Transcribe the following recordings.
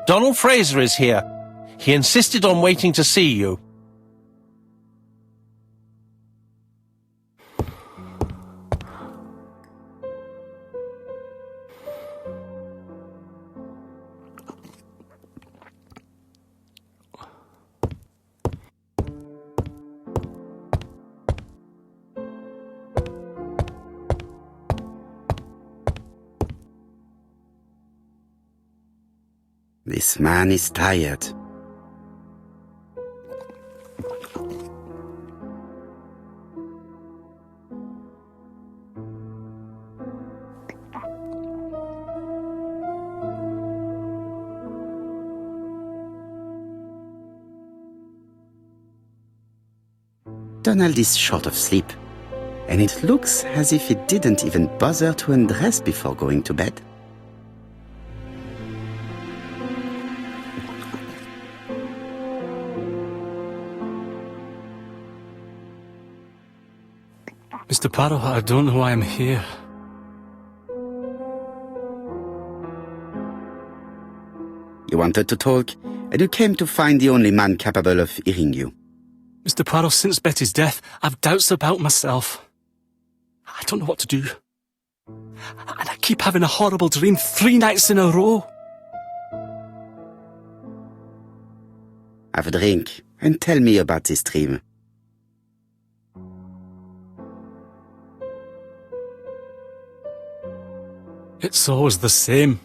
Donald Fraser is here. He insisted on waiting to see you. This man is tired. Donald is short of sleep, and it looks as if he didn't even bother to undress before going to bed. Mr. Poirot, I don't know why I'm here. You wanted to talk, and you came to find the only man capable of hearing you. Mr. Poirot, since Betty's death, I've doubts about myself. I don't know what to do. And I keep having a horrible dream 3 nights in a row. Have a drink, and tell me about this dream. It's always the same.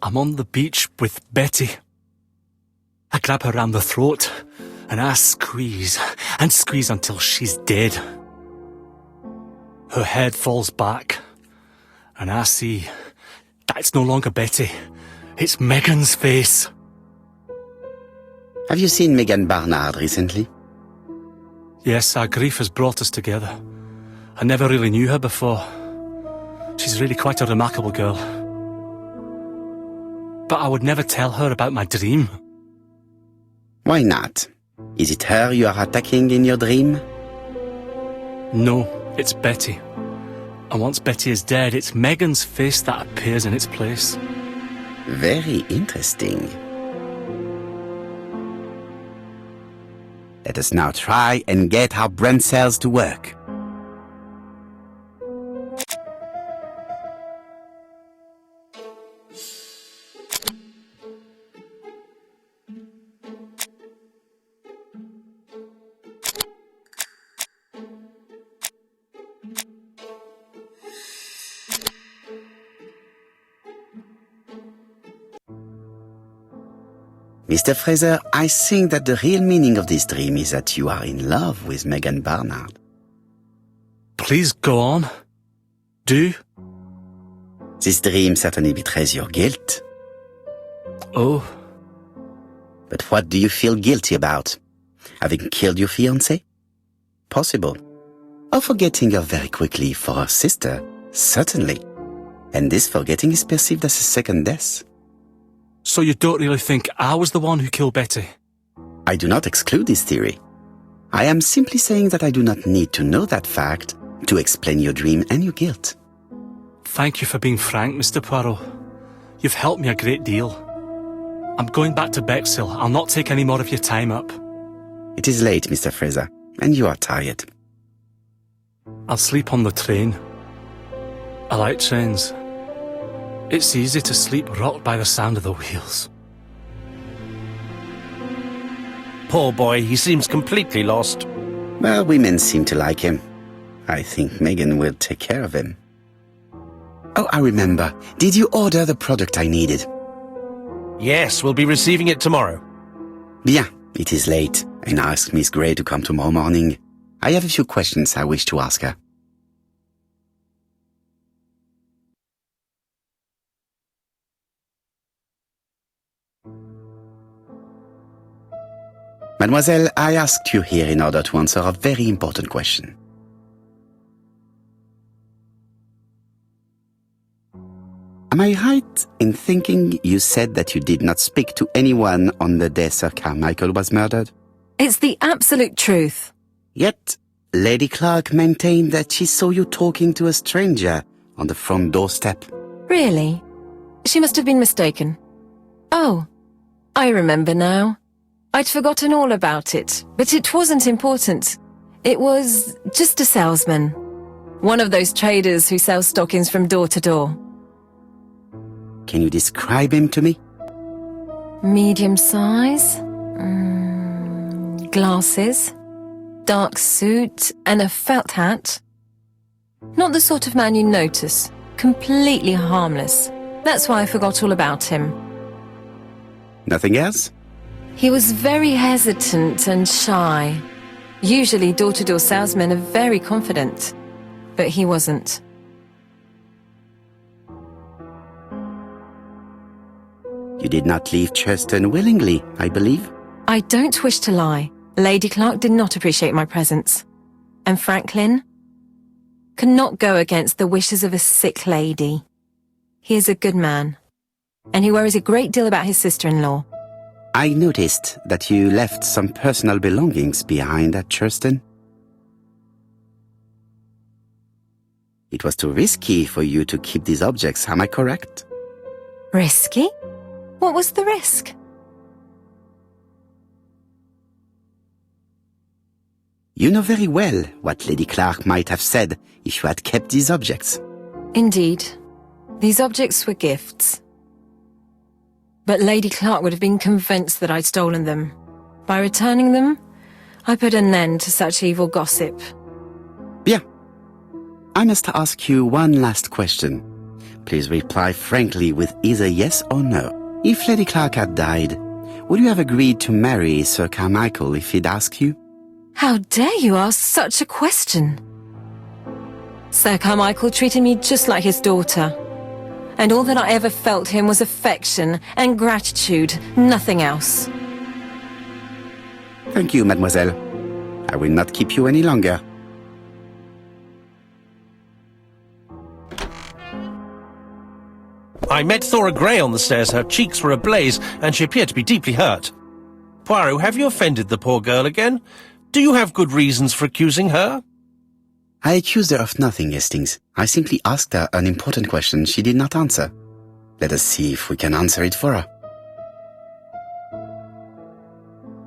I'm on the beach with Betty. I grab her round the throat, and I squeeze and squeeze until she's dead. Her head falls back, and I see that it's no longer Betty. It's Megan's face. Have you seen Megan Barnard recently? Yes, our grief has brought us together. I never really knew her before. She's really quite a remarkable girl. But I would never tell her about my dream. Why not? Is it her you are attacking in your dream? No, it's Betty. And once Betty is dead, it's Megan's face that appears in its place. Very interesting. Let us now try and get our brain cells to work. Mr. Fraser, I think that the real meaning of this dream is that you are in love with Megan Barnard. Please go on. Do. This dream certainly betrays your guilt. Oh. But what do you feel guilty about? Having killed your fiancé? Possible. Or forgetting her very quickly for her sister? Certainly. And this forgetting is perceived as a second death. So you don't really think I was the one who killed Betty? I do not exclude this theory. I am simply saying that I do not need to know that fact to explain your dream and your guilt. Thank you for being frank, Mr. Poirot. You've helped me a great deal. I'm going back to Bexhill. I'll not take any more of your time up. It is late, Mr. Fraser, and you are tired. I'll sleep on the train. I like trains. It's easy to sleep rocked by the sound of the wheels. Poor boy, he seems completely lost. Well, women seem to like him. I think Megan will take care of him. Oh, I remember. Did you order the product I needed? Yes, we'll be receiving it tomorrow. Bien, it is late, and I asked Miss Gray to come tomorrow morning. I have a few questions I wish to ask her. Mademoiselle, I asked you here in order to answer a very important question. Am I right in thinking you said that you did not speak to anyone on the day Sir Carmichael was murdered? It's the absolute truth. Yet, Lady Clark maintained that she saw you talking to a stranger on the front doorstep. Really? She must have been mistaken. Oh, I remember now. I'd forgotten all about it, but it wasn't important. It was just a salesman. One of those traders who sell stockings from door to door. Can you describe him to me? Medium size, glasses, dark suit, and a felt hat. Not the sort of man you notice. Completely harmless. That's why I forgot all about him. Nothing else? He was very hesitant and shy. Usually door-to-door salesmen are very confident, but he wasn't. You did not leave Churston willingly, I believe. I don't wish to lie. Lady Clark did not appreciate my presence. And Franklin cannot go against the wishes of a sick lady. He is a good man, and he worries a great deal about his sister-in-law. I noticed that you left some personal belongings behind at Churston. It was too risky for you to keep these objects, am I correct? Risky? What was the risk? You know very well what Lady Clark might have said if you had kept these objects. Indeed. These objects were gifts. But Lady Clark would have been convinced that I'd stolen them. By returning them, I put an end to such evil gossip. Bien. I must ask you one last question. Please reply frankly with either yes or no. If Lady Clark had died, would you have agreed to marry Sir Carmichael if he'd asked you? How dare you ask such a question? Sir Carmichael treated me just like his daughter. And all that I ever felt him was affection and gratitude, nothing else. Thank you, mademoiselle. I will not keep you any longer. I met Thora Grey on the stairs. Her cheeks were ablaze, and she appeared to be deeply hurt. Poirot, have you offended the poor girl again? Do you have good reasons for accusing her? I accused her of nothing, Hastings. I simply asked her an important question she did not answer. Let us see if we can answer it for her.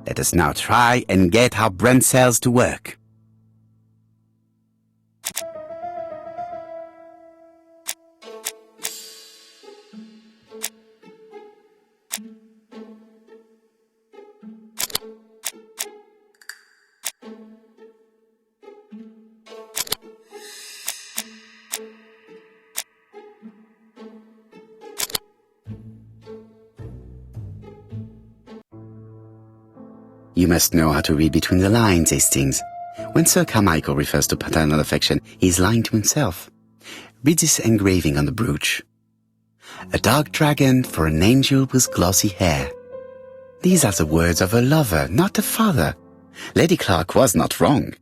Let us now try and get our brain cells to work. You must know how to read between the lines, Hastings. When Sir Carmichael refers to paternal affection, he is lying to himself. Read this engraving on the brooch. A dark dragon for an angel with glossy hair. These are the words of a lover, not a father. Lady Clark was not wrong.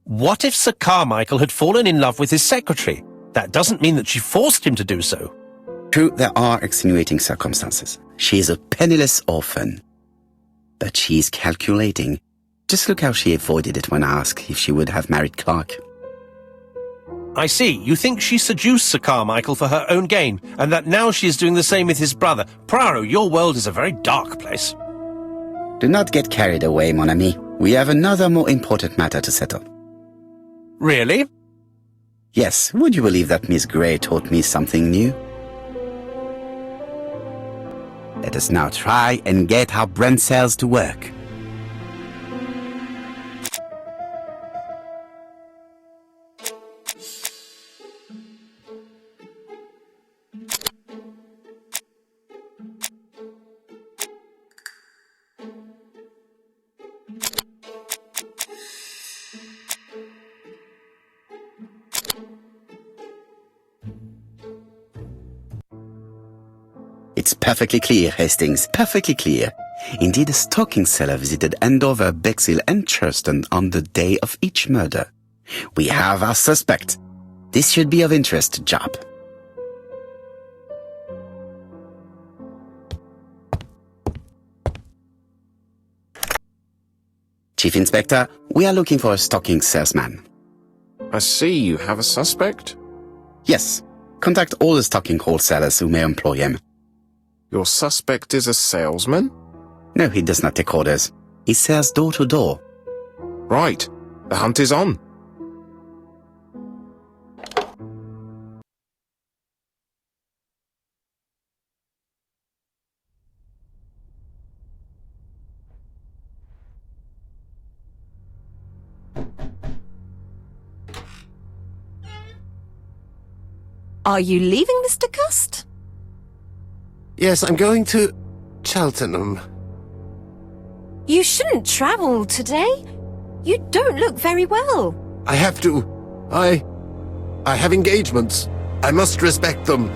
What if Sir Carmichael had fallen in love with his secretary? That doesn't mean that she forced him to do so. True, there are extenuating circumstances. She is a penniless orphan. But she is calculating. Just look how she avoided it when asked if she would have married Clark. I see. You think she seduced Sir Carmichael for her own gain, and that now she is doing the same with his brother. Poirot, your world is a very dark place. Do not get carried away, mon ami. We have another more important matter to settle. Really? Yes, would you believe that Miss Grey taught me something new? Let us now try and get our brain cells to work. It's perfectly clear, Hastings, perfectly clear. Indeed, a stocking seller visited Andover, Bexhill and Churston on the day of each murder. We have our suspect. This should be of interest, Job. Chief Inspector, we are looking for a stocking salesman. I see you have a suspect. Yes. Contact all the stocking wholesalers who may employ him. Your suspect is a salesman? No, he does not take orders. He sells door to door. Right. The hunt is on. Are you leaving, Mr. Cust? Yes, I'm going to Cheltenham. You shouldn't travel today. You don't look very well. I have to. I have engagements. I must respect them.